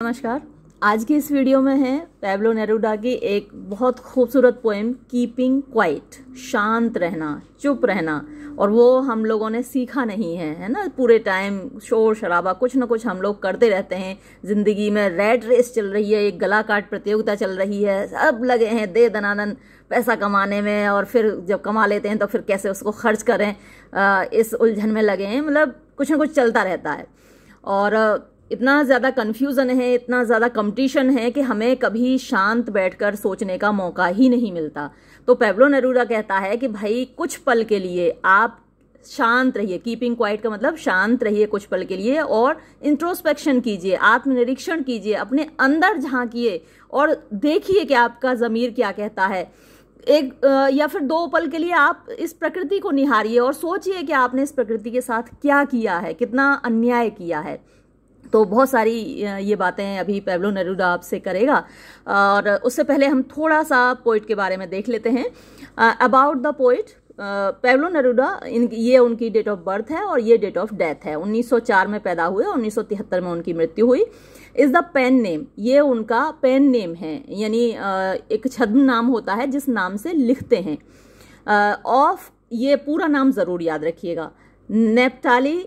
नमस्कार। आज की इस वीडियो में है पैब्लो नेरूडा की एक बहुत खूबसूरत पोएम कीपिंग क्वाइट, शांत रहना, चुप रहना। और वो हम लोगों ने सीखा नहीं है ना। पूरे टाइम शोर शराबा कुछ ना कुछ हम लोग करते रहते हैं। जिंदगी में रैट रेस चल रही है, एक गला काट प्रतियोगिता चल रही है, सब लगे हैं दे दनादन पैसा कमाने में, और फिर जब कमा लेते हैं तो फिर कैसे उसको खर्च करें, इस उलझन में लगे हैं। मतलब कुछ ना कुछ चलता रहता है और इतना ज़्यादा कन्फ्यूज़न है, इतना ज़्यादा कंपटीशन है कि हमें कभी शांत बैठकर सोचने का मौका ही नहीं मिलता। तो पैब्लो नेरूडा कहता है कि भाई कुछ पल के लिए आप शांत रहिए। कीपिंग क्वाइट का मतलब शांत रहिए कुछ पल के लिए और इंट्रोस्पेक्शन कीजिए, आत्मनिरीक्षण कीजिए, अपने अंदर झांकिए और देखिए कि आपका ज़मीर क्या कहता है। या फिर 2 पल के लिए आप इस प्रकृति को निहारिए और सोचिए कि आपने इस प्रकृति के साथ क्या किया है, कितना अन्याय किया है। तो बहुत सारी ये बातें अभी पैब्लो नेरूडा आपसे करेगा। और उससे पहले हम थोड़ा सा पोइट के बारे में देख लेते हैं। अबाउट द पोइट, पैब्लो नेरूडा, ये उनकी डेट ऑफ बर्थ है और ये डेट ऑफ डेथ है। 1904 में पैदा हुए, 1973 में उनकी मृत्यु हुई। इज द पेन नेम, ये उनका पेन नेम है, यानी एक छद्म नाम होता है जिस नाम से लिखते हैं। ऑफ, ये पूरा नाम जरूर याद रखिएगा, नेप्टाली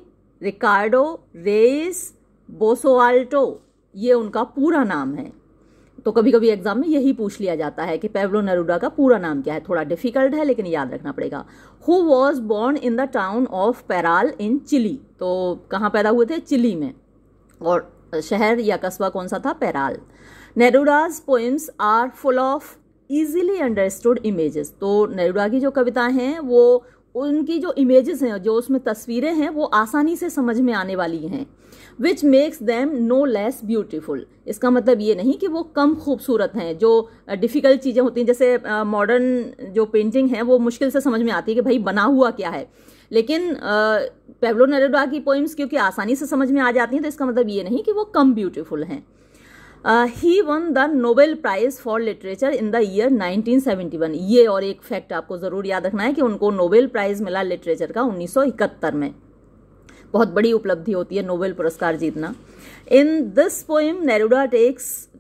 रिकार्डो रेइस बोसोआल्टो, ये उनका पूरा नाम है। तो कभी कभी एग्जाम में यही पूछ लिया जाता है कि पैब्लो नेरूडा का पूरा नाम क्या है। थोड़ा डिफिकल्ट है लेकिन याद रखना पड़ेगा। Who was born in the town of Parral in Chile, तो कहाँ पैदा हुए थे? चिली में। और शहर या कस्बा कौन सा था? Parral. Neruda's poems are full of easily understood images, तो नेरूडा की जो कविताएं हैं वो उनकी जो इमेजेस हैं, जो उसमें तस्वीरें हैं, वो आसानी से समझ में आने वाली हैं। Which makes them no less beautiful, इसका मतलब ये नहीं कि वो कम खूबसूरत हैं। जो डिफिकल्ट चीज़ें होती हैं, जैसे मॉडर्न जो पेंटिंग है वो मुश्किल से समझ में आती है कि भाई बना हुआ क्या है, लेकिन पैब्लो नेरूडा की पोइम्स क्योंकि आसानी से समझ में आ जाती हैं, तो इसका मतलब ये नहीं कि वो कम ब्यूटीफुल हैं। He won the Nobel prize for literature in the year 1971। ये और एक फैक्ट आपको जरूर याद रखना है कि उनको नोबेल प्राइज मिला लिटरेचर का 1971 में। बहुत बड़ी उपलब्धि होती है नोबेल पुरस्कार जीतना। In this poem Neruda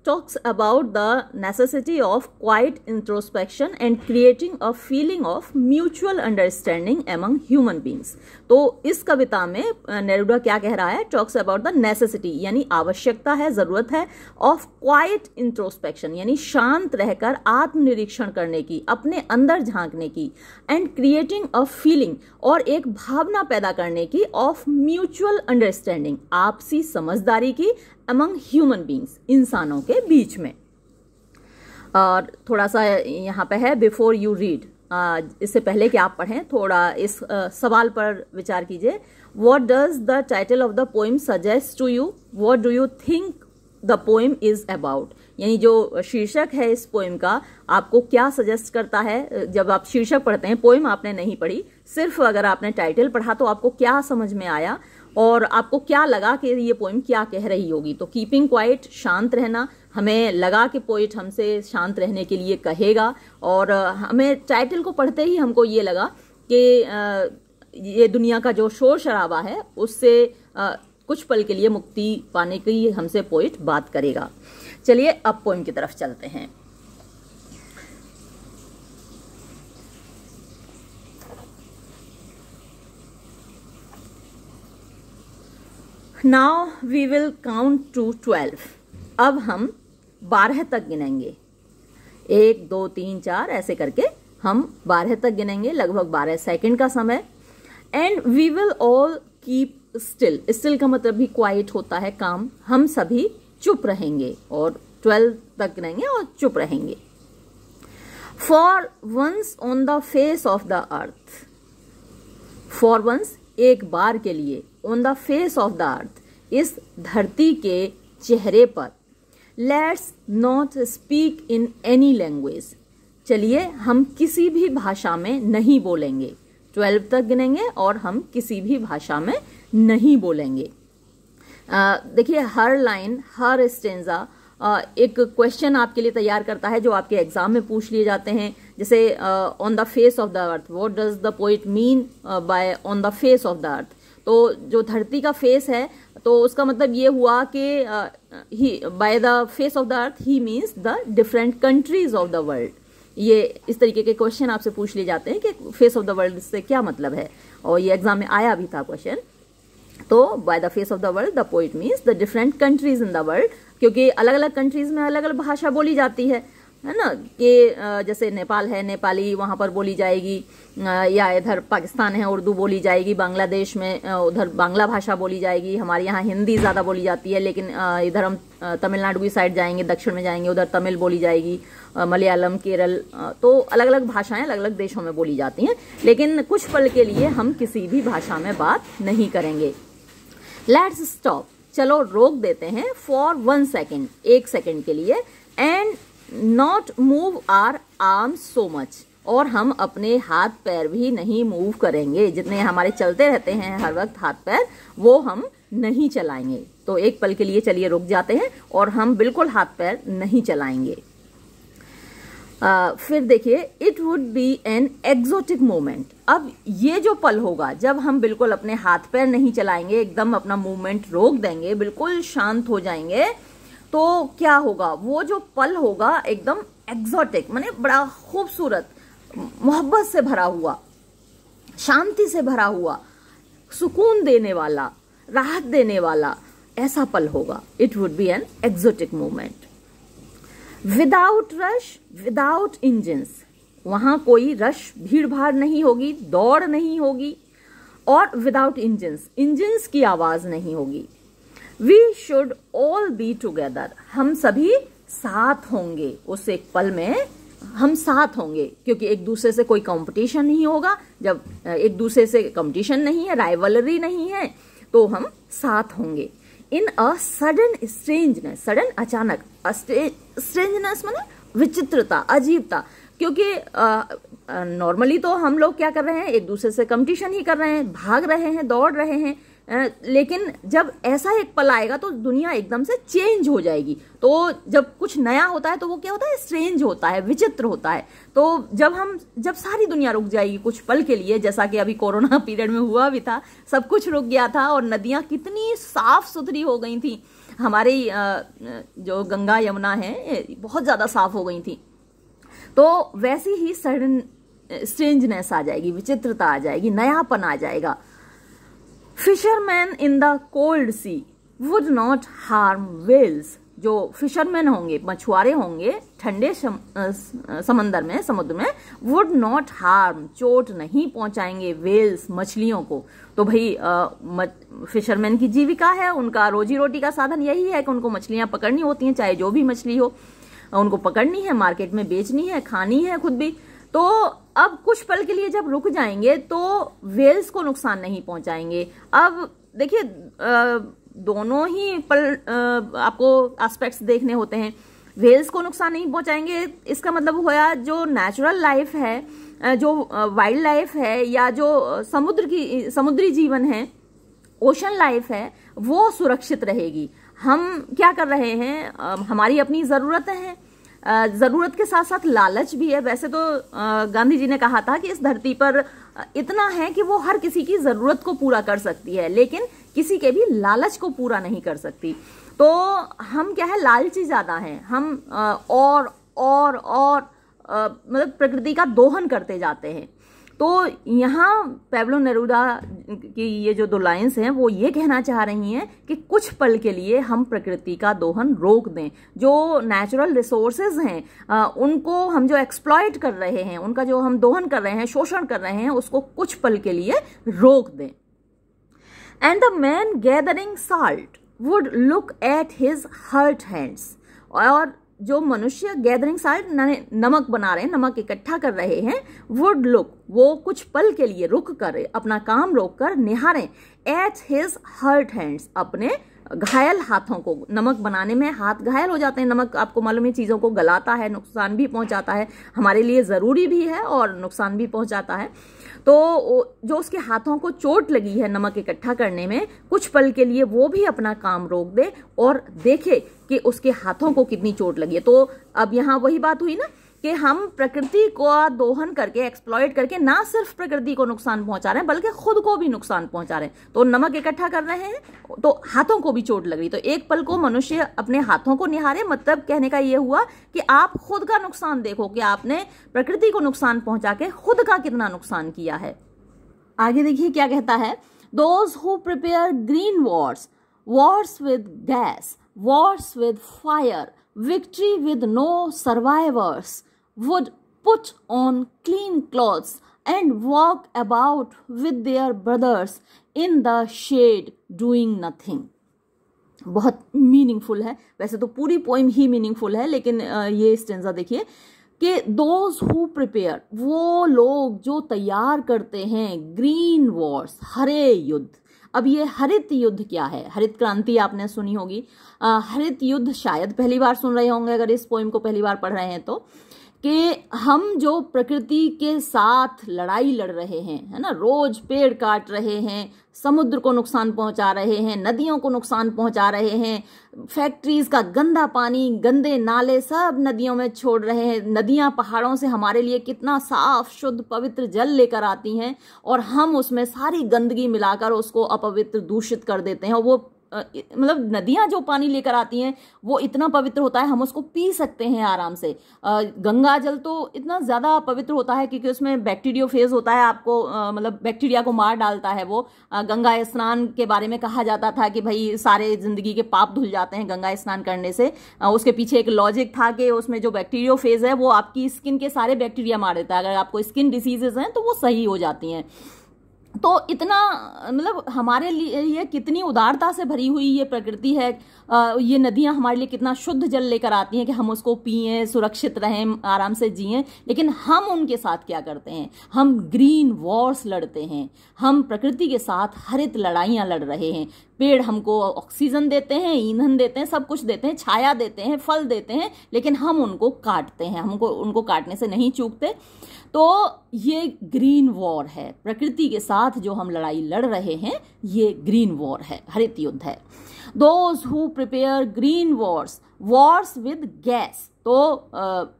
talks about the necessity of quiet introspection and creating a feeling of mutual understanding among human beings। तो इस कविता में नेरूडा क्या कह रहा है? talks about the necessity, यानी आवश्यकता है, जरूरत है, of quiet introspection, यानी शांत रहकर आत्मनिरीक्षण करने की, अपने अंदर झांकने की, and creating a feeling, और एक भावना पैदा करने की, of mutual understanding, आपसी समझदारी की, among human beings, इंसानों के बीच में। और थोड़ा सा यहाँ पे है बिफोर यू रीड, इससे पहले कि आप पढ़ें थोड़ा इस सवाल पर विचार कीजिए। What does the title of the poem suggest to you? What do you think the poem is about, यानी जो शीर्षक है इस पोएम का आपको क्या सजेस्ट करता है? जब आप शीर्षक पढ़ते हैं, पोएम आपने नहीं पढ़ी, सिर्फ अगर आपने टाइटल पढ़ा, तो आपको क्या समझ में आया और आपको क्या लगा कि ये पोएम क्या कह रही होगी? तो कीपिंग क्वाइट, शांत रहना, हमें लगा कि पोइट हमसे शांत रहने के लिए कहेगा, और हमें टाइटल को पढ़ते ही हमको ये लगा कि ये दुनिया का जो शोर शराबा है उससे कुछ पल के लिए मुक्ति पाने की हमसे पोइट बात करेगा। चलिए अब पोएम की तरफ चलते हैं। Now we will count to 12। अब हम 12 तक गिनेंगे, 1 2 3 4 ऐसे करके हम 12 तक गिनेंगे, लगभग 12 सेकंड का समय। And we will all keep still, still का मतलब भी क्वाइट होता है, काम। हम सभी चुप रहेंगे और 12 तक गिनेंगे और चुप रहेंगे। For once on the face of the earth, for once एक बार के लिए, on the face of the earth, इस धरती के चेहरे पर, let's not speak in any language, चलिए हम किसी भी भाषा में नहीं बोलेंगे। 12 तक गिनेंगे और हम किसी भी भाषा में नहीं बोलेंगे। देखिए हर लाइन, हर स्टेंजा एक क्वेश्चन आपके लिए तैयार करता है जो आपके एग्जाम में पूछ लिए जाते हैं। जैसे on the face of the earth, what does the poet mean by on the face of the अर्थ। तो जो धरती का फेस है, तो उसका मतलब ये हुआ कि by the face of the earth he means the different countries of the world. ये इस तरीके के क्वेश्चन आपसे पूछ लिए जाते हैं कि फेस ऑफ द वर्ल्ड से क्या मतलब है, और ये एग्जाम में आया भी था क्वेश्चन। तो by the face of the world the poet means the different countries in the world, क्योंकि अलग अलग कंट्रीज में अलग अलग भाषा बोली जाती है ना, कि जैसे नेपाल है नेपाली वहाँ पर बोली जाएगी, या इधर पाकिस्तान है उर्दू बोली जाएगी, बांग्लादेश में उधर बांग्ला भाषा बोली जाएगी, हमारे यहाँ हिंदी ज़्यादा बोली जाती है, लेकिन इधर हम तमिलनाडु की साइड जाएंगे, दक्षिण में जाएंगे, उधर तमिल बोली जाएगी, मलयालम, केरल, तो अलग अलग भाषाएं अलग अलग देशों में बोली जाती हैं। लेकिन कुछ पल के लिए हम किसी भी भाषा में बात नहीं करेंगे। लेट्स स्टॉप, चलो रोक देते हैं, फॉर 1 सेकेंड, 1 सेकेंड के लिए, and not move our arms so much, और हम अपने हाथ पैर भी नहीं मूव करेंगे, जितने हमारे चलते रहते हैं हर वक्त हाथ पैर, वो हम नहीं चलाएंगे। तो एक पल के लिए चलिए रुक जाते हैं और हम बिल्कुल हाथ पैर नहीं चलाएंगे। फिर देखिए, it would be an exotic moment. अब ये जो पल होगा जब हम बिल्कुल अपने हाथ पैर नहीं चलाएंगे, एकदम अपना मूवमेंट रोक देंगे, बिल्कुल शांत हो जाएंगे, तो क्या होगा, वो जो पल होगा एकदम एक्सोटिक, माने बड़ा खूबसूरत, मोहब्बत से भरा हुआ, शांति से भरा हुआ, सुकून देने वाला, राहत देने वाला, ऐसा पल होगा। It would be an exotic moment. Without rush, without engines, वहां कोई रश, भीड़ भाड़ नहीं होगी, दौड़ नहीं होगी, और विदाउट इंजन्स, इंजन्स की आवाज नहीं होगी। We should all be together, हम सभी साथ होंगे, उस एक पल में हम साथ होंगे, क्योंकि एक दूसरे से कोई कंपटीशन नहीं होगा। जब एक दूसरे से कंपटीशन नहीं है, राइवलरी नहीं है, तो हम साथ होंगे। इन अ सडन स्ट्रेंजनेस, सडन अचानक, स्ट्रेंजनेस माने विचित्रता, अजीबता, क्योंकि नॉर्मली तो हम लोग क्या कर रहे हैं, एक दूसरे से कंपटीशन ही कर रहे हैं, भाग रहे हैं, दौड़ रहे हैं, लेकिन जब ऐसा एक पल आएगा तो दुनिया एकदम से चेंज हो जाएगी। तो जब कुछ नया होता है तो वो क्या होता है, स्ट्रेंज होता है, विचित्र होता है। तो जब सारी दुनिया रुक जाएगी कुछ पल के लिए, जैसा कि अभी कोरोना पीरियड में हुआ भी था, सब कुछ रुक गया था और नदियां कितनी साफ सुथरी हो गई थी, हमारी जो गंगा यमुना है बहुत ज्यादा साफ हो गई थी, तो वैसी ही सडन स्ट्रेंजनेस आ जाएगी, विचित्रता आ जाएगी, नयापन आ जाएगा। Fisherman in the cold sea would not harm whales, जो फिशरमैन होंगे, मछुआरे होंगे ठंडे समुद्र में, वुड नॉट हार्म, चोट नहीं पहुंचाएंगे, व्हेल्स, मछलियों को। तो भाई फिशरमैन की जीविका है, उनका रोजी रोटी का साधन यही है कि उनको मछलियां पकड़नी होती हैं, चाहे जो भी मछली हो, उनको पकड़नी है, मार्केट में बेचनी है, खानी है खुद भी। तो अब कुछ पल के लिए जब रुक जाएंगे तो व्हेल्स को नुकसान नहीं पहुंचाएंगे। अब देखिए, दोनों ही पल आपको एस्पेक्ट्स देखने होते हैं। व्हेल्स को नुकसान नहीं पहुंचाएंगे, इसका मतलब हुआ जो नेचुरल लाइफ है, जो वाइल्ड लाइफ है, या जो समुद्री जीवन है, ओशन लाइफ है, वो सुरक्षित रहेगी। हम क्या कर रहे हैं, हमारी अपनी जरूरतें हैं, जरूरत के साथ साथ लालच भी है। वैसे तो गांधी जी ने कहा था कि इस धरती पर इतना है कि वो हर किसी की जरूरत को पूरा कर सकती है, लेकिन किसी के भी लालच को पूरा नहीं कर सकती। तो हम क्या है, लालची ज्यादा हैं, हम और मतलब प्रकृति का दोहन करते जाते हैं। तो यहाँ पैब्लो नेरूदा की ये जो 2 लाइन्स हैं वो ये कहना चाह रही हैं कि कुछ पल के लिए हम प्रकृति का दोहन रोक दें। जो नेचुरल रिसोर्सेज हैं उनको हम जो एक्सप्लॉइट कर रहे हैं, उनका जो हम दोहन कर रहे हैं, शोषण कर रहे हैं, उसको कुछ पल के लिए रोक दें। And the man gathering salt would look at his hurt hands, और जो मनुष्य गैदरिंग साल्ट नमक बना रहे हैं, नमक इकट्ठा कर रहे हैं, वुड लुक, वो कुछ पल के लिए रुक कर, अपना काम रोक कर निहारें, एट हिज हर्ट हैंड्स, अपने घायल हाथों को। नमक बनाने में हाथ घायल हो जाते हैं। नमक आपको मालूम है चीजों को गलाता है, नुकसान भी पहुंचाता है, हमारे लिए जरूरी भी है और नुकसान भी पहुंचाता है। तो जो उसके हाथों को चोट लगी है नमक इकट्ठा करने में, कुछ पल के लिए वो भी अपना काम रोक दे और देखे कि उसके हाथों को कितनी चोट लगी है। तो अब यहाँ वही बात हुई ना कि हम प्रकृति को दोहन करके, एक्सप्लॉइट करके ना सिर्फ प्रकृति को नुकसान पहुंचा रहे हैं बल्कि खुद को भी नुकसान पहुंचा रहे हैं। तो नमक इकट्ठा कर रहे हैं तो हाथों को भी चोट लग रही। तो एक पल को मनुष्य अपने हाथों को निहारे, मतलब कहने का यह हुआ कि आप खुद का नुकसान देखो कि आपने प्रकृति को नुकसान पहुंचा के खुद का कितना नुकसान किया है। आगे देखिए क्या कहता है, those who prepare green Wars, Wars with gas, wars with fire, victory with no survivors, would put on clean clothes and walk about with their brothers in the shade doing nothing. बहुत meaningful है, वैसे तो पूरी poem ही meaningful है, लेकिन ये stanza देखिए कि दोज हु प्रिपेयर, वो लोग जो तैयार करते हैं ग्रीन वॉर्स, हरे युद्ध। अब ये हरित युद्ध क्या है? हरित क्रांति आपने सुनी होगी। हरित युद्ध शायद पहली बार सुन रहे होंगे अगर इस पोइम को पहली बार पढ़ रहे हैं तो, कि हम जो प्रकृति के साथ लड़ाई लड़ रहे हैं, है ना, रोज पेड़ काट रहे हैं, समुद्र को नुकसान पहुंचा रहे हैं, नदियों को नुकसान पहुंचा रहे हैं, फैक्ट्रीज का गंदा पानी, गंदे नाले सब नदियों में छोड़ रहे हैं। नदियां पहाड़ों से हमारे लिए कितना साफ शुद्ध पवित्र जल लेकर आती हैं और हम उसमें सारी गंदगी मिलाकर उसको अपवित्र दूषित कर देते हैं। और वो मतलब नदियां जो पानी लेकर आती हैं वो इतना पवित्र होता है, हम उसको पी सकते हैं आराम से। गंगा जल तो इतना ज़्यादा पवित्र होता है क्योंकि उसमें बैक्टीरियोफेज होता है, आपको मतलब बैक्टीरिया को मार डालता है वो। गंगा स्नान के बारे में कहा जाता था कि भाई सारे जिंदगी के पाप धुल जाते हैं गंगा स्नान करने से। उसके पीछे एक लॉजिक था कि उसमें जो बैक्टीरियोफेज है वो आपकी स्किन के सारे बैक्टीरिया मार देता है। अगर आपको स्किन डिसीजेज हैं तो वो सही हो जाती हैं। तो इतना मतलब हमारे लिए ये कितनी उदारता से भरी हुई ये प्रकृति है। ये नदियां हमारे लिए कितना शुद्ध जल लेकर आती हैं कि हम उसको पिएं, सुरक्षित रहें, आराम से जिएं। लेकिन हम उनके साथ क्या करते हैं? हम ग्रीन वॉर्स लड़ते हैं। हम प्रकृति के साथ हरित लड़ाइयां लड़ रहे हैं। पेड़ हमको ऑक्सीजन देते हैं, ईंधन देते हैं, सब कुछ देते हैं, छाया देते हैं, फल देते हैं, लेकिन हम उनको काटते हैं। हमको उनको काटने से नहीं चूकते। तो ये ग्रीन वॉर है, प्रकृति के साथ जो हम लड़ाई लड़ रहे हैं ये ग्रीन वॉर है, हरित युद्ध है। Those who prepare green Wars, Wars with gas. तो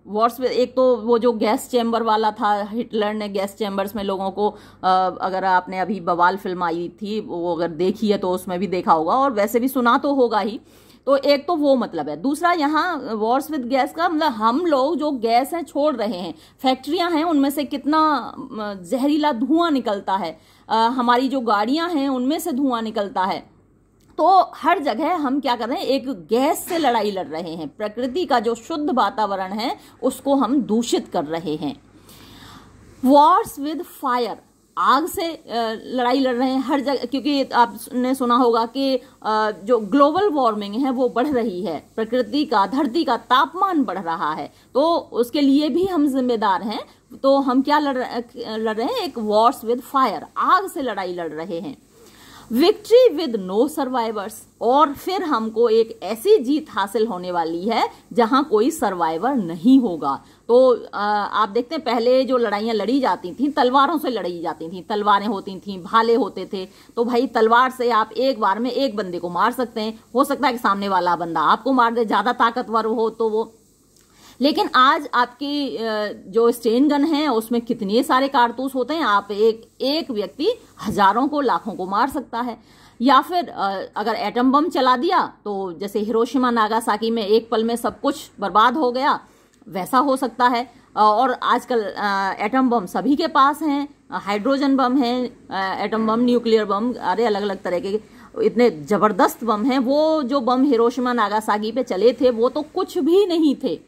वॉर्स विद, एक तो वो जो गैस चैम्बर वाला था, हिटलर ने गैस चैम्बर्स में लोगों को, अगर आपने अभी बवाल फिल्म आई थी वो अगर देखी है तो उसमें भी देखा होगा और वैसे भी सुना तो होगा ही। तो एक तो वो मतलब है। दूसरा यहाँ वॉर्स विद गैस का मतलब हम लोग जो गैस है छोड़ रहे हैं, फैक्ट्रियां हैं उनमें से कितना जहरीला धुआं निकलता है, हमारी जो गाड़ियां हैं उनमें से धुआं निकलता है। तो हर जगह हम क्या कर रहे हैं? एक गैस से लड़ाई लड़ रहे हैं। प्रकृति का जो शुद्ध वातावरण है उसको हम दूषित कर रहे हैं। वॉर्स विद फायर, आग से लड़ाई लड़ रहे हैं हर जगह, क्योंकि आपने सुना होगा कि जो ग्लोबल वार्मिंग है वो बढ़ रही है, प्रकृति का, धरती का तापमान बढ़ रहा है, तो उसके लिए भी हम जिम्मेदार हैं। तो हम क्या लड़ रहे हैं? एक वॉर्स विद फायर, आग से लड़ाई लड़ रहे हैं। विक्ट्री विद नो सर्वाइवर्स, और फिर हमको एक ऐसी जीत हासिल होने वाली है जहां कोई सर्वाइवर नहीं होगा। तो आप देखते हैं पहले जो लड़ाइयां लड़ी जाती थी तलवारों से लड़ी जाती थी, तलवारें होती थी, भाले होते थे। तो भाई तलवार से आप एक बार में एक बंदे को मार सकते हैं। हो सकता है कि सामने वाला बंदा आपको मार दे, ज्यादा ताकतवर हो तो वो। लेकिन आज आपकी जो स्टेन गन है उसमें कितने सारे कारतूस होते हैं, आप एक व्यक्ति हजारों को, लाखों को मार सकता है। या फिर अगर एटम बम चला दिया तो जैसे हिरोशिमा नागासाकी में एक पल में सब कुछ बर्बाद हो गया, वैसा हो सकता है। और आजकल एटम बम सभी के पास हैं, हाइड्रोजन बम है, एटम बम, न्यूक्लियर बम, अरे अलग अलग तरह के इतने जबरदस्त बम हैं। वो जो बम हिरोशिमा नागासाकी पे चले थे वो तो कुछ भी नहीं थे,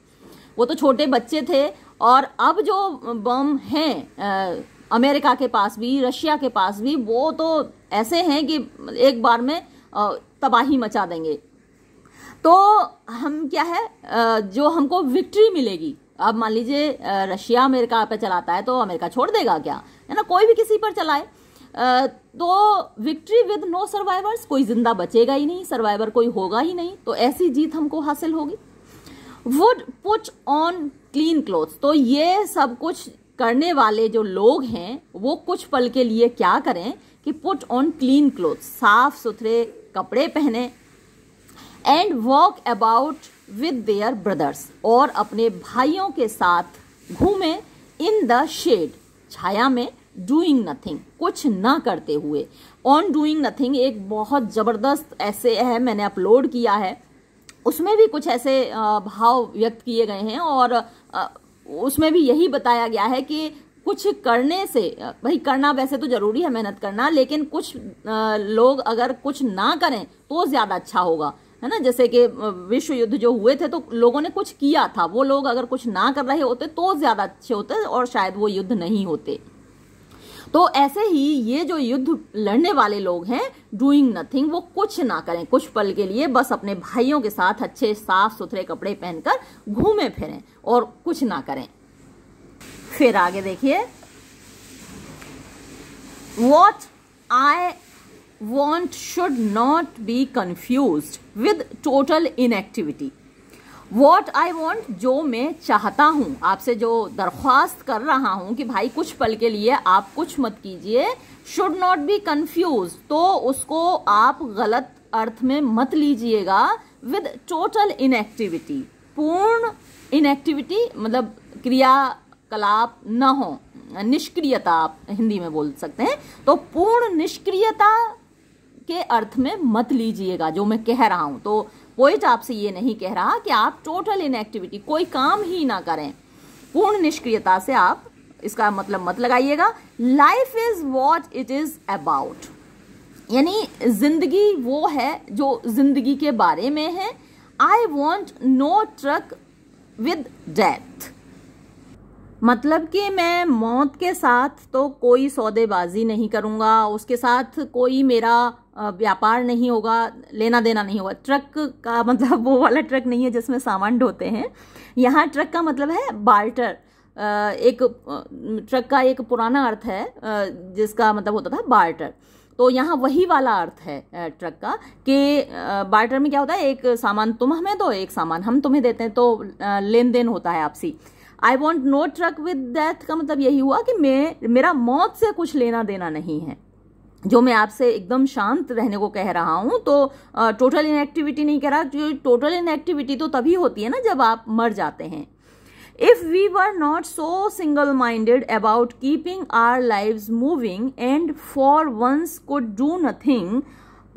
वो तो छोटे बच्चे थे। और अब जो बम हैं अमेरिका के पास भी, रशिया के पास भी, वो तो ऐसे हैं कि एक बार में तबाही मचा देंगे। तो हम क्या है, जो हमको विक्ट्री मिलेगी, अब मान लीजिए रशिया अमेरिका पे चलाता है तो अमेरिका छोड़ देगा क्या, है ना? कोई भी किसी पर चलाए तो विक्ट्री विद नो सर्वाइवर्स, कोई जिंदा बचेगा ही नहीं, सर्वाइवर कोई होगा ही नहीं। तो ऐसी जीत हमको हासिल होगी। Would put on clean clothes, तो ये सब कुछ करने वाले जो लोग हैं वो कुछ पल के लिए क्या करें कि पुट ऑन क्लीन क्लोथ्स, साफ सुथरे कपड़े पहने। And walk about with their brothers, और अपने भाइयों के साथ घूमे इन द शेड, छाया में, डूइंग नथिंग, कुछ ना करते हुए। ऑन डूइंग नथिंग एक बहुत जबरदस्त ऐसे है, मैंने अपलोड किया है, उसमें भी कुछ ऐसे भाव व्यक्त किए गए हैं और उसमें भी यही बताया गया है कि कुछ करने से, भाई करना वैसे तो जरूरी है मेहनत करना, लेकिन कुछ लोग अगर कुछ ना करें तो ज्यादा अच्छा होगा, है ना। जैसे कि विश्व युद्ध जो हुए थे तो लोगों ने कुछ किया था, वो लोग अगर कुछ ना कर रहे होते तो ज्यादा अच्छे होते और शायद वो युद्ध नहीं होते। तो ऐसे ही ये जो युद्ध लड़ने वाले लोग हैं, डूइंग नथिंग, वो कुछ ना करें, कुछ पल के लिए बस अपने भाइयों के साथ अच्छे साफ सुथरे कपड़े पहनकर घूमे फिरें और कुछ ना करें। फिर आगे देखिए, what I want should not be confused with total inactivity. What I want, जो मैं चाहता हूं, आपसे जो दरख्वास्त कर रहा हूं कि भाई कुछ पल के लिए आप कुछ मत कीजिए, शुड नॉट बी कंफ्यूज, तो उसको आप गलत अर्थ में मत लीजिएगा, विद टोटल इनएक्टिविटी, पूर्ण इनएक्टिविटी मतलब क्रियाकलाप न हो, निष्क्रियता आप हिंदी में बोल सकते हैं, तो पूर्ण निष्क्रियता के अर्थ में मत लीजिएगा जो मैं कह रहा हूं। तो पोइट आपसे ये नहीं कह रहा कि आप टोटल इनएक्टिविटी, कोई काम ही ना करें, पूर्ण निष्क्रियता से आप इसका मतलब मत लगाइएगा। Life is what it is about, यानी जिंदगी वो है जो जिंदगी के बारे में है। I want no truck with death, मतलब कि मैं मौत के साथ तो कोई सौदेबाजी नहीं करूंगा, उसके साथ कोई मेरा व्यापार नहीं होगा, लेना देना नहीं होगा। ट्रक का मतलब वो वाला ट्रक नहीं है जिसमें सामान ढोते हैं, यहाँ ट्रक का मतलब है बार्टर। एक ट्रक का एक पुराना अर्थ है जिसका मतलब होता था बार्टर, तो यहाँ वही वाला अर्थ है ट्रक का कि बार्टर में क्या होता है, एक सामान तुम हमें दो, एक सामान हम तुम्हें देते हैं, तो लेन देन होता है आपसी। I want no truck with death का मतलब यही हुआ कि मेरा मौत से कुछ लेना देना नहीं है, जो मैं आपसे एकदम शांत रहने को कह रहा हूं। तो टोटल इनएक्टिविटी नहीं कह रहा, क्योंकि टोटल इनएक्टिविटी तो तभी होती है ना जब आप मर जाते हैं। If we were not so single minded about keeping our lives moving and for once could do nothing,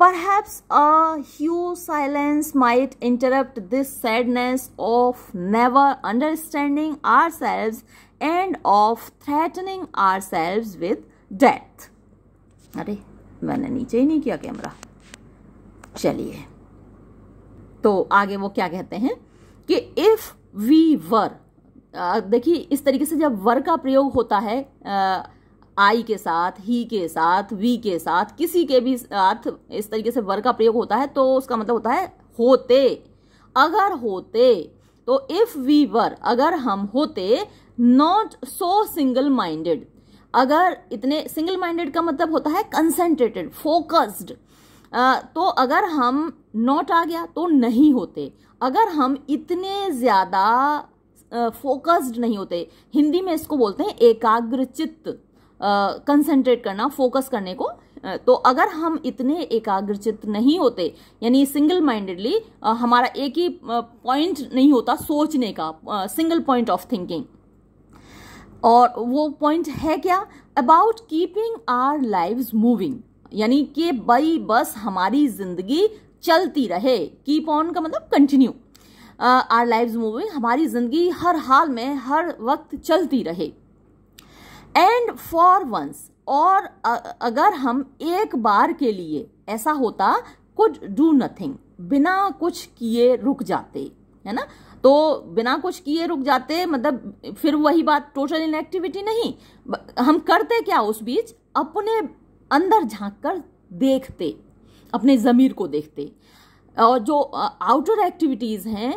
perhaps a huge silence might interrupt this sadness of never understanding ourselves and of threatening ourselves with death. अरे मैंने नीचे ही नहीं किया camera. चलिए, तो आगे वो क्या कहते हैं कि इफ वी वर, देखिए इस तरीके से जब वर का प्रयोग होता है आई के साथ, ही के साथ, वी के साथ, किसी के भी साथ इस तरीके से वर का प्रयोग होता है तो उसका मतलब होता है होते, अगर होते। तो इफ वी वर, अगर हम होते, नॉट सो सिंगल माइंडेड, अगर इतने, सिंगल माइंडेड का मतलब होता है कंसंट्रेटेड, फोकस्ड, तो अगर हम, नॉट आ गया तो नहीं होते, अगर हम इतने ज्यादा फोकस्ड नहीं होते, हिंदी में इसको बोलते हैं एकाग्रचित्त, कंसंट्रेट करना, फोकस करने को। तो अगर हम इतने एकाग्रचित्त नहीं होते, यानी सिंगल माइंडेडली हमारा एक ही पॉइंट नहीं होता सोचने का, सिंगल पॉइंट ऑफ थिंकिंग, और वो पॉइंट है क्या, about keeping our lives moving, यानी कि भाई बस हमारी जिंदगी चलती रहे, कीप ऑन का मतलब कंटिन्यू, आवर लाइव्स मूविंग, हमारी जिंदगी हर हाल में हर वक्त चलती रहे। एंड फॉर वंस, और अगर हम एक बार के लिए ऐसा होता, कुड डू नथिंग, बिना कुछ किए रुक जाते, है ना। तो बिना कुछ किए रुक जाते मतलब फिर वही बात, टोटल इनएक्टिविटी नहीं, हम करते क्या उस बीच, अपने अंदर झांक कर देखते, अपने जमीर को देखते, और जो आउटर एक्टिविटीज हैं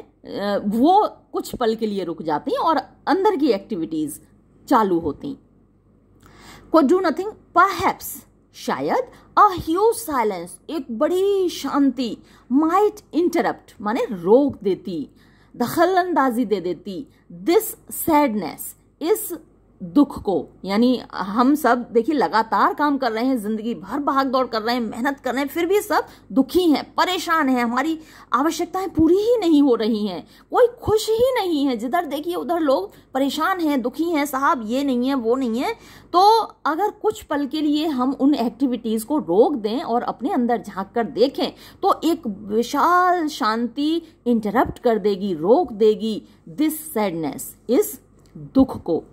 वो कुछ पल के लिए रुक जाती हैं और अंदर की एक्टिविटीज चालू होती। Could do nothing, perhaps, शायद, a huge silence, एक बड़ी शांति, might interrupt, माने रोक देती, दखल अंदाजी दे देती, this sadness, इस दुख को, यानी हम सब देखिए लगातार काम कर रहे हैं, जिंदगी भर भाग दौड़ कर रहे हैं, मेहनत कर रहे हैं, फिर भी सब दुखी हैं, परेशान हैं, हमारी आवश्यकताएं पूरी ही नहीं हो रही हैं, कोई खुश ही नहीं है। जिधर देखिए उधर लोग परेशान हैं, दुखी हैं, साहब ये नहीं है वो नहीं है। तो अगर कुछ पल के लिए हम उन एक्टिविटीज को रोक दें और अपने अंदर झांक कर देखें तो एक विशाल शांति इंटरप्ट कर देगी, रोक देगी दिस सैडनेस, इस दुख को,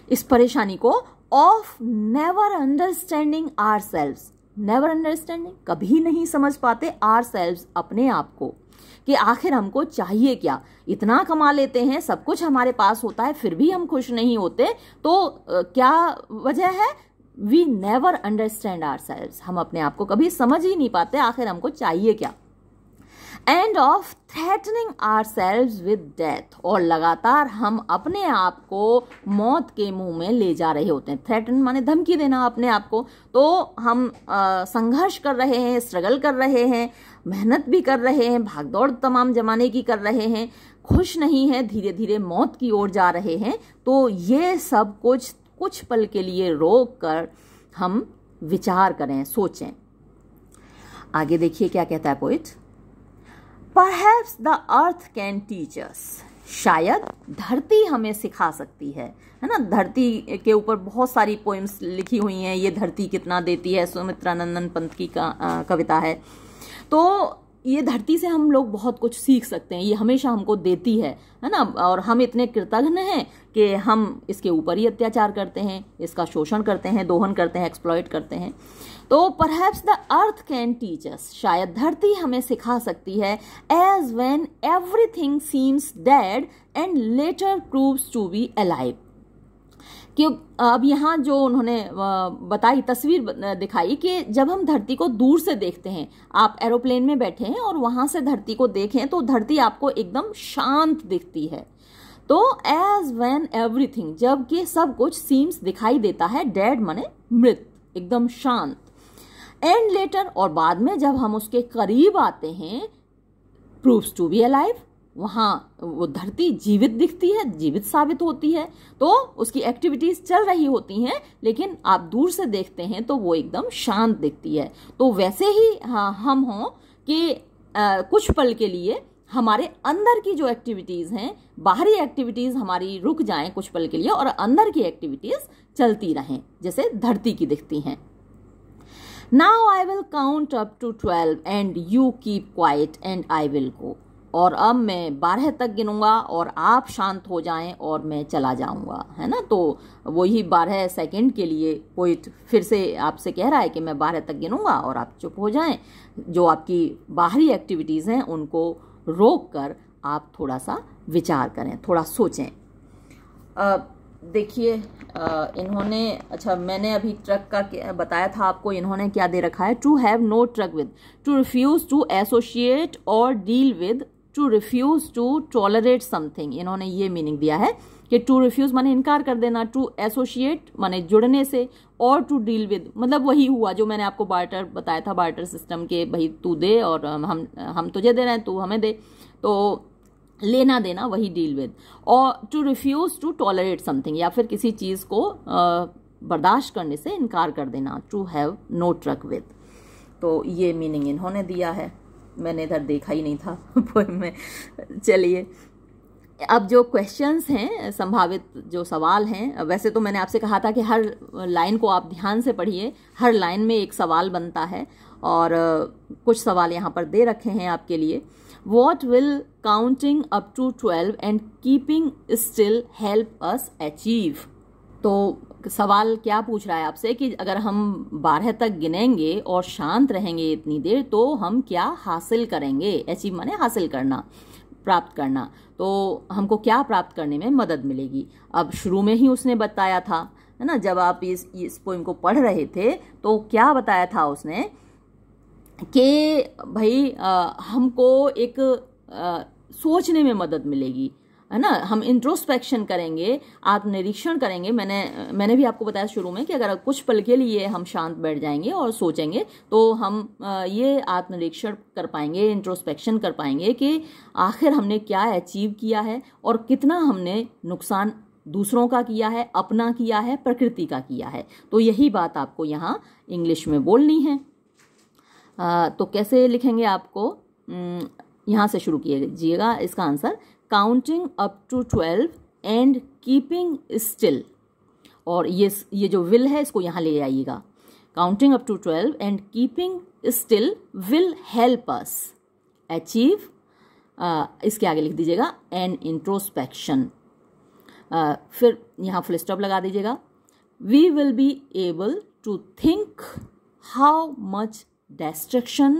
इस परेशानी को, of never understanding ourselves. Never understanding, कभी नहीं समझ पाते आवर सेल्व्स, अपने आप को, कि आखिर हमको चाहिए क्या। इतना कमा लेते हैं, सब कुछ हमारे पास होता है, फिर भी हम खुश नहीं होते, तो क्या वजह है? We never understand ourselves, हम अपने आप को कभी समझ ही नहीं पाते आखिर हमको चाहिए क्या। And of threatening ourselves with death, और लगातार हम अपने आप को मौत के मुंह में ले जा रहे होते हैं। थ्रेटन माने धमकी देना अपने आप को। तो हम संघर्ष कर रहे हैं, स्ट्रगल कर रहे हैं, मेहनत भी कर रहे हैं, भागदौड़ तमाम जमाने की कर रहे हैं, खुश नहीं है, धीरे धीरे मौत की ओर जा रहे हैं। तो ये सब कुछ पल के लिए रोक कर हम विचार करें, सोचें। आगे देखिए क्या कहता है poet. Perhaps the earth can teach us, शायद धरती हमें सिखा सकती है ना। धरती के ऊपर बहुत सारी पोएम्स लिखी हुई हैं, ये धरती कितना देती है, सुमित्रानंदन पंत की कविता है। तो ये धरती से हम लोग बहुत कुछ सीख सकते हैं, ये हमेशा हमको देती है ना। और हम इतने कृतज्ञ हैं कि हम इसके ऊपर ही अत्याचार करते हैं, इसका शोषण करते हैं, दोहन करते हैं, एक्सप्लॉइट करते हैं। तो perhaps the earth can teach us, शायद धरती हमें सिखा सकती है, as when everything seems dead and later proves to be alive. कि अब यहाँ जो उन्होंने बताई, तस्वीर दिखाई कि जब हम धरती को दूर से देखते हैं, आप एरोप्लेन में बैठे हैं और वहां से धरती को देखें तो धरती आपको एकदम शांत दिखती है। तो एज व्हेन एवरीथिंग, जबकि सब कुछ सीम्स दिखाई देता है, डेड माने मृत, एकदम शांत, एंड लेटर, और बाद में जब हम उसके करीब आते हैं, प्रूव्स टू बी अलाइव, वहां वो धरती जीवित दिखती है, जीवित साबित होती है। तो उसकी एक्टिविटीज चल रही होती हैं, लेकिन आप दूर से देखते हैं तो वो एकदम शांत दिखती है। तो वैसे ही हम हों कि कुछ पल के लिए हमारे अंदर की जो एक्टिविटीज हैं, बाहरी एक्टिविटीज हमारी रुक जाएं कुछ पल के लिए और अंदर की एक्टिविटीज चलती रहें, जैसे धरती की दिखती हैं। Now I will count up to 12 and you keep quiet and I will go. और अब मैं 12 तक गिनूंगा और आप शांत हो जाएं और मैं चला जाऊंगा, है ना। तो वही 12 सेकंड के लिए पोइट फिर से आपसे कह रहा है कि मैं 12 तक गिनूंगा और आप चुप हो जाएं। जो आपकी बाहरी एक्टिविटीज हैं उनको रोक कर आप थोड़ा सा विचार करें, थोड़ा सोचें। देखिए इन्होंने, अच्छा मैंने अभी ट्रक का बताया था आपको, इन्होंने क्या दे रखा है, to have no truck with, to refuse to associate और deal with, to refuse to tolerate something. इन्होंने ये मीनिंग दिया है कि टू रिफ्यूज माने इनकार कर देना, टू एसोसिएट माने जुड़ने से, और टू डील विद मतलब वही हुआ जो मैंने आपको बार्टर बताया था, बार्टर सिस्टम के, भाई तू दे और हम तुझे दे रहे हैं, तू हमें दे, तो लेना देना वही डील विद। और to refuse to tolerate something, या फिर किसी चीज को बर्दाश्त करने से इनकार कर देना, to have no truck with. तो ये मीनिंग इन्होंने दिया है, मैंने इधर देखा ही नहीं था पोएम में। चलिए अब जो क्वेश्चंस हैं, संभावित जो सवाल हैं, वैसे तो मैंने आपसे कहा था कि हर लाइन को आप ध्यान से पढ़िए, हर लाइन में एक सवाल बनता है, और कुछ सवाल यहाँ पर दे रखे हैं आपके लिए। What will counting up to 12 and keeping still help us achieve? तो सवाल क्या पूछ रहा है आपसे कि अगर हम 12 तक गिनेंगे और शांत रहेंगे इतनी देर तो हम क्या हासिल करेंगे। अचीव माने हासिल करना, प्राप्त करना। तो हमको क्या प्राप्त करने में मदद मिलेगी। अब शुरू में ही उसने बताया था, है ना, जब आप इस पोएम को पढ़ रहे थे तो क्या बताया था उसने कि भाई हमको एक सोचने में मदद मिलेगी, है ना। हम इंट्रोस्पेक्शन करेंगे, आत्मनिरीक्षण करेंगे। मैंने भी आपको बताया शुरू में कि अगर कुछ पल के लिए हम शांत बैठ जाएंगे और सोचेंगे तो हम ये आत्मनिरीक्षण कर पाएंगे, इंट्रोस्पेक्शन कर पाएंगे कि आखिर हमने क्या अचीव किया है और कितना हमने नुकसान दूसरों का किया है, अपना किया है, प्रकृति का किया है। तो यही बात आपको यहाँ इंग्लिश में बोलनी है। तो कैसे लिखेंगे आपको, यहाँ से शुरू कीजिएगा इसका answer, counting up to 12 and keeping still, और ये जो विल है इसको यहाँ ले आइएगा, counting up to 12 and keeping still will help us achieve, इसके आगे लिख दीजिएगा एन इंट्रोस्पेक्शन, फिर यहाँ फुल स्टॉप लगा दीजिएगा, we will be able to think how much destruction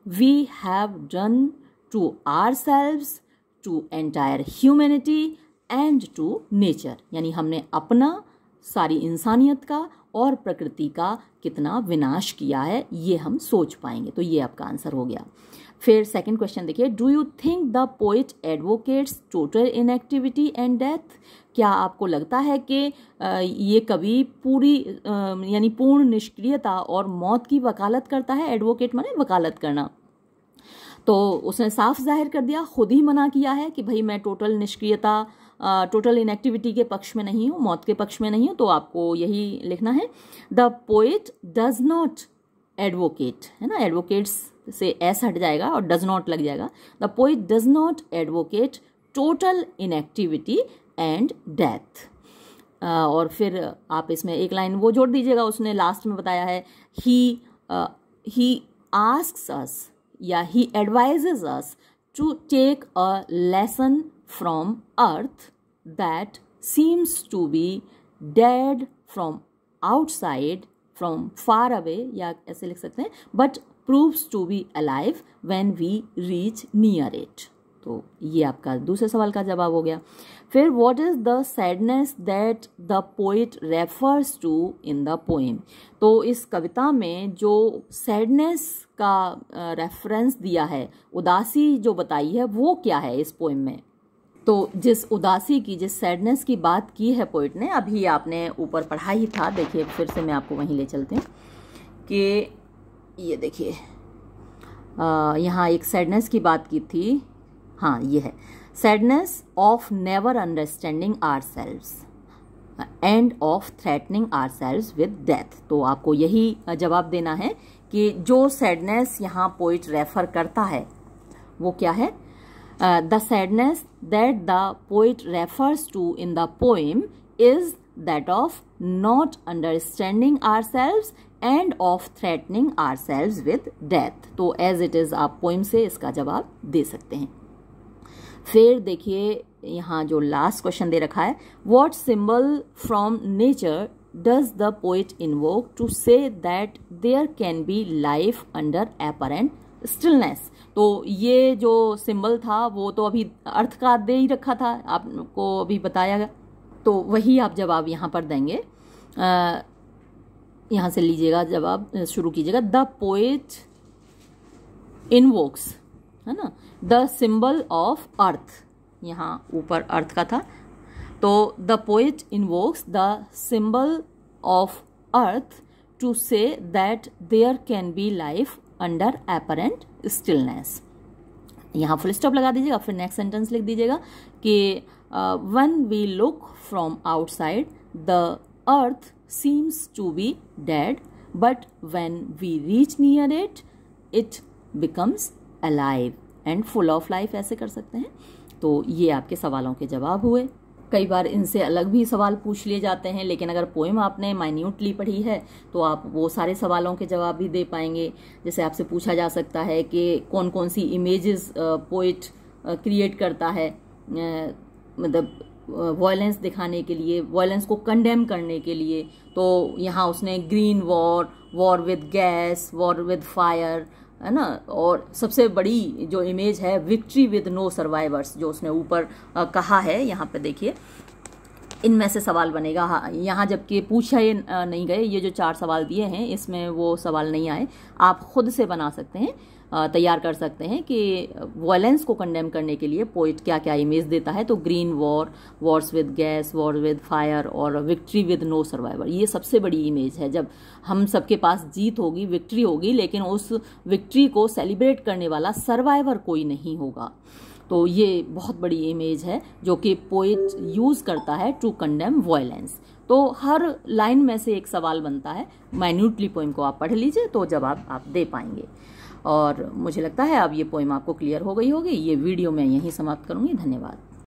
we have done to ourselves, to entire humanity and to nature, यानी हमने अपना, सारी इंसानियत का और प्रकृति का कितना विनाश किया है, ये हम सोच पाएंगे। तो ये आपका आंसर हो गया। फिर सेकंड क्वेश्चन देखिए, do you think the poet advocates total inactivity and death, क्या आपको लगता है कि ये कवि पूरी यानी पूर्ण निष्क्रियता और मौत की वकालत करता है? एडवोकेट माने वकालत करना, तो उसने साफ जाहिर कर दिया, खुद ही मना किया है कि भाई मैं टोटल निष्क्रियता, टोटल इनएक्टिविटी के पक्ष में नहीं हूँ, मौत के पक्ष में नहीं हूँ। तो आपको यही लिखना है, the poet does not advocate, है ना, एडवोकेट्स से एस हट जाएगा और डज नॉट लग जाएगा, the poet does not advocate total inactivity and death. और फिर आप इसमें एक लाइन वो जोड़ दीजिएगा, उसने लास्ट में बताया है, ही आस्क्स अस या he advises us to take a lesson from earth that seems to be dead from outside, from far away, या ऐसे लिख सकते हैं, but proves to be alive when we reach near it. तो ये आपका दूसरे सवाल का जवाब हो गया। फिर what is the sadness that the poet refers to in the poem, तो इस कविता में जो सैडनेस का रेफरेंस दिया है, उदासी जो बताई है, वो क्या है इस पोएम में? तो जिस उदासी की, जिस सैडनेस की बात की है पोएट ने, अभी आपने ऊपर पढ़ा ही था, देखिए फिर से मैं आपको वहीं ले चलती हूँ कि ये देखिए यहाँ एक सैडनेस की बात की थी, हाँ ये है, sadness of never understanding ourselves and of threatening ourselves with death. तो आपको यही जवाब देना है कि जो सैडनेस यहाँ पोइट रेफर करता है वो क्या है? The sadness that the poet refers to in the poem is that of not understanding ourselves and of threatening ourselves with death. तो एज इट इज आप पोएम से इसका जवाब दे सकते हैं। फिर देखिए यहाँ जो लास्ट क्वेश्चन दे रखा है, what symbol from nature does the poet invoke to say that there can be life under apparent stillness. तो ये जो सिंबल था वो तो अभी अर्थ का दे ही रखा था, आपको अभी बताया गया, तो वही आप जवाब यहाँ पर देंगे। यहाँ से लीजिएगा जवाब, शुरू कीजिएगा, द पोएट इन्वोक्स, है ना, द सिंबल ऑफ अर्थ, यहाँ ऊपर अर्थ का था, तो the poet invokes the symbol of earth to say that there can be life under apparent stillness. यहाँ फुल स्टॉप लगा दीजिएगा, फिर नेक्स्ट सेंटेंस लिख दीजिएगा कि when we look from outside the earth seems to be dead, but when we reach near it it becomes alive and full of life, ऐसे कर सकते हैं। तो ये आपके सवालों के जवाब हुए। कई बार इनसे अलग भी सवाल पूछ लिए जाते हैं, लेकिन अगर पोएम आपने माइन्यूटली पढ़ी है तो आप वो सारे सवालों के जवाब भी दे पाएंगे। जैसे आपसे पूछा जा सकता है कि कौन कौन सी इमेजेस पोएट क्रिएट करता है, मतलब वायलेंस दिखाने के लिए, वायलेंस को कंडेम करने के लिए। तो यहाँ उसने green war, war with gas, war with fire, है ना, और सबसे बड़ी जो इमेज है विक्ट्री विद नो सर्वाइवर्स, जो उसने ऊपर कहा है, यहाँ पे देखिए इनमें से सवाल बनेगा। हाँ, यहाँ जबकि पूछे नहीं गए, ये जो 4 सवाल दिए हैं इसमें वो सवाल नहीं आए, आप खुद से बना सकते हैं, तैयार कर सकते हैं कि वायलेंस को कंडेम करने के लिए पोइट क्या क्या इमेज देता है। तो green war, Wars with gas, war with fire और विक्ट्री विद नो सर्वाइवर, ये सबसे बड़ी इमेज है। जब हम सबके पास जीत होगी, विक्ट्री होगी, लेकिन उस विक्ट्री को सेलिब्रेट करने वाला सर्वाइवर कोई नहीं होगा। तो ये बहुत बड़ी इमेज है जो कि पोएट यूज़ करता है टू कंडेम वायलेंस। तो हर लाइन में से एक सवाल बनता है। माइन्यूटली पोएम को आप पढ़ लीजिए तो जवाब आप दे पाएंगे। और मुझे लगता है अब ये पोएम आपको क्लियर हो गई होगी। ये वीडियो मैं यहीं समाप्त करूँगी। धन्यवाद।